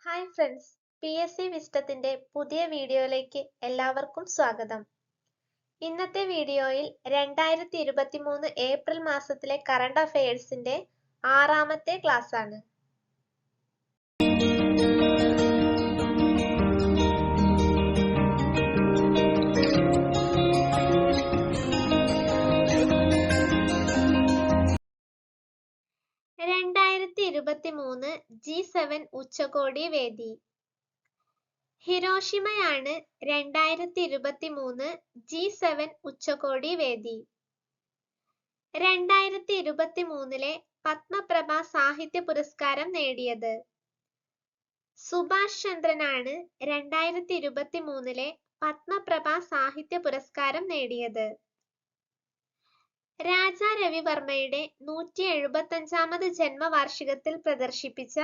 Hi friends, PSC വിസ്റ്റത്തിന്റെ പുതിയ വീഡിയോയിലേക്ക് എല്ലാവർക്കും സ്വാഗതം. ഇന്നത്തെ വീഡിയോയിൽ 2023 ഏപ്രിൽ മാസത്തിലെ കറണ്ട് അഫയേഴ്സിന്റെ 6ാമത്തെ ക്ലാസ് ആണ്. G7 ഉച്ചകോടി വേദി. ഹിരോഷിമയാണ് 2023 G7 ഉച്ചകോടി വേദി. 2023 പത്മപ്രഭ സാഹിത്യ പുരസ്കാരം നേടിയത്. സുഭാഷ് ചന്ദ്രനാണ് 2023 പത്മപ്രഭ സാഹിത്യ പുരസ്കാരം നേടിയത്. രാജാ രവിവർമ്മയുടെ 175ാമത് ജന്മവാർഷികത്തിൽ പ്രദർശിപ്പിച്ച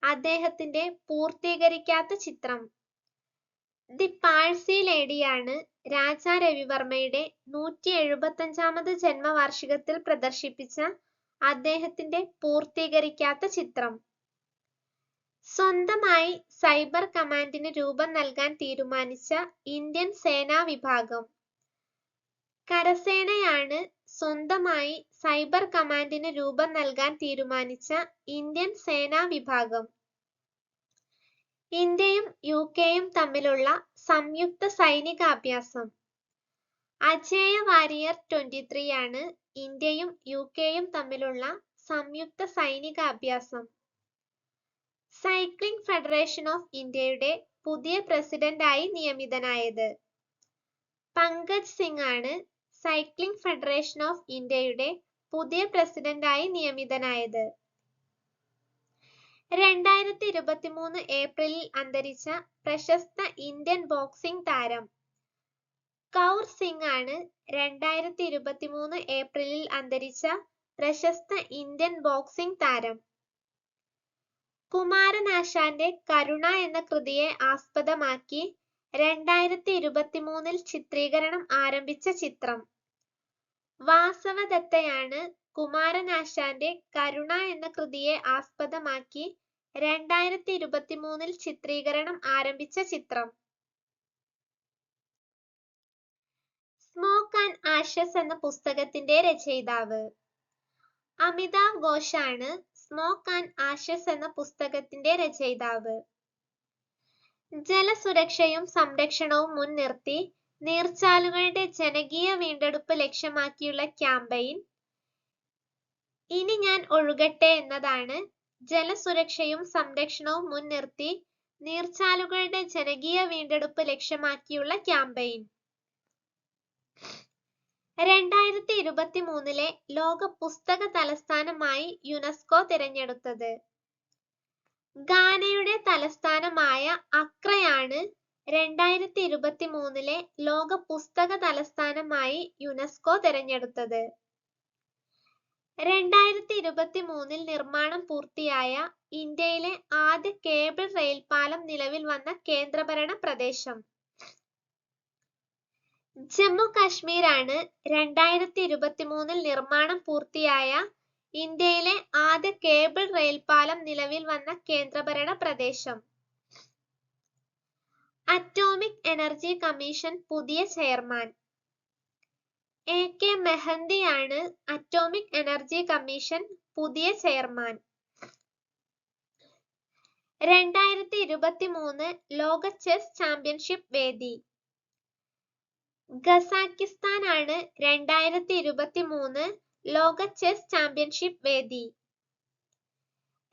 അദ്ദേഹത്തിന്റെ പൂർത്തീകരിക്കാത്ത ചിത്രം. ദി പാഴ്സി ലേഡിയാണ് രാജാ രവിവർമ്മയുടെ 175ാമത് ജന്മവാർഷികത്തിൽ പ്രദർശിപ്പിച്ച അദ്ദേഹത്തിന്റെ പൂർത്തീകരിക്കാത്ത ചിത്രം. സ്വന്തമായി സൈബർ കമാൻഡിന് രൂപം നൽകാൻ തീരുമാനിച്ച ഇന്ത്യൻ സേനാ വിഭാഗം. കരസേനയാണ് സ്വന്തമായി സൈബർ കമാൻഡിന് രൂപം നൽകാൻ തീരുമാനിച്ച ഇന്ത്യൻ സേനാ വിഭാഗം. ഇന്ത്യയും UK-യും തമ്മിലുള്ള സംയുക്ത സൈനികാഭ്യാസം. അജേയ വാരിയർ 23 ആണ് ഇന്ത്യയും UK-യും തമ്മിലുള്ള സംയുക്ത സൈനികാഭ്യാസം. സൈക്ലിംഗ് ഫെഡറേഷൻ ഓഫ് ഇന്ത്യയുടെ പുതിയ പ്രസിഡന്റായി നിയമിതനായത്. പങ്കജ് സിംഗ് ആണ് സൈക്ലിംഗ് ഫെഡറേഷൻ ഓഫ് ഇന്ത്യയുടെ പുതിയ പ്രസിഡന്റായി നിയമിതനായത്. 2023 ഏപ്രിലിൽ അന്തരിച്ച പ്രശസ്ത ഇന്ത്യൻ ബോക്സിംഗ് താരം. കൗർ സിംഗ് ആണ് 2023 ഏപ്രിലിൽ അന്തരിച്ച പ്രശസ്ത ഇന്ത്യൻ ബോക്സിംഗ് താരം. കുമാരനാശാന്റെ കരുണ എന്ന കൃതിയെ ആസ്പദമാക്കി 2023 ചിത്രീകരണം ആരംഭിച്ച ചിത്രം. വാസവദത്തയാണ് കുമാരനാശാന്റെ കരുണ എന്ന കൃതിയെ ആസ്പദമാക്കി 2023 ചിത്രീകരണം ആരംഭിച്ച ചിത്രം. സ്മോക്ക് ആൻഡ് ആഷസ് എന്ന പുസ്തകത്തിന്റെ രചയിതാവ്. അമിതാവ് ഘോഷാണ് സ്മോക്ക് ആൻഡ് ആഷസ് എന്ന പുസ്തകത്തിന്റെ രചയിതാവ്. ജലസുരക്ഷയും സംരക്ഷണവും മുൻനിർത്തി നീർച്ചാലുകളുടെ ജനകീയ വീണ്ടെടുപ്പ് ലക്ഷ്യമാക്കിയുള്ള ക്യാമ്പയിൻ ഇനി ഞാൻ ഒഴുകട്ടെ എന്നതാണ്. ജലസുരക്ഷയും സംരക്ഷണവും മുൻനിർത്തി നീർച്ചാലുകളുടെ ജനകീയ വീണ്ടെടുപ്പ് ലക്ഷ്യമാക്കിയുള്ള ക്യാമ്പയിൻ. 2023 ലോക പുസ്തക തലസ്ഥാനമായി യുനെസ്കോ തിരഞ്ഞെടുത്തത്. ഗാനയുടെ തലസ്ഥാനമായ അക്രയാണ് 2023 ലോക പുസ്തക തലസ്ഥാനമായി യുനെസ്കോ തിരഞ്ഞെടുത്തത്. 2023 നിർമ്മാണം പൂർത്തിയായ ഇന്ത്യയിലെ ആദ്യ കേബിൾ റെയിൽപാലം നിലവിൽ വന്ന കേന്ദ്രഭരണ പ്രദേശം. ജമ്മു കാശ്മീരാണ് 2023 നിർമ്മാണം പൂർത്തിയായ ഇന്ത്യയിലെ ആദ്യ കേബിൾ റെയിൽപാലം നിലവിൽ വന്ന കേന്ദ്രഭരണ പ്രദേശം. അറ്റോമിക് എനർജി കമ്മീഷൻ പുതിയ ചെയർമാൻ. AK മെഹന്ദിയാണ് അറ്റോമിക് എനർജി കമ്മീഷൻ പുതിയ ചെയർമാൻ. 2023 ലോക ചെസ് ചാമ്പ്യൻഷിപ്പ് വേദി. ഖസാക്കിസ്ഥാനാണ് 2023 ലോക ചെസ് ചാമ്പ്യൻഷിപ്പ് വേദി.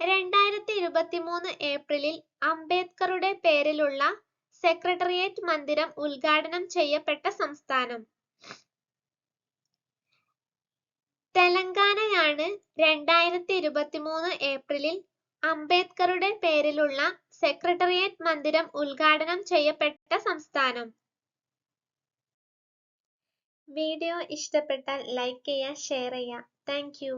2023 ഏപ്രിലിൽ അംബേദ്കറുടെ പേരിലുള്ള സെക്രട്ടേറിയറ്റ് മന്ദിരം ഉദ്ഘാടനം ചെയ്യപ്പെട്ട സംസ്ഥാനം. തെലങ്കാനയാണ് 2023 ഏപ്രിലിൽ അംബേദ്കറുടെ പേരിലുള്ള സെക്രട്ടേറിയറ്റ് മന്ദിരം ഉദ്ഘാടനം ചെയ്യപ്പെട്ട സംസ്ഥാനം. വീഡിയോ ഇഷ്ടപ്പെട്ടാൽ ലൈക്ക് ചെയ്യുക, ഷെയർ ചെയ്യുക. Thank you.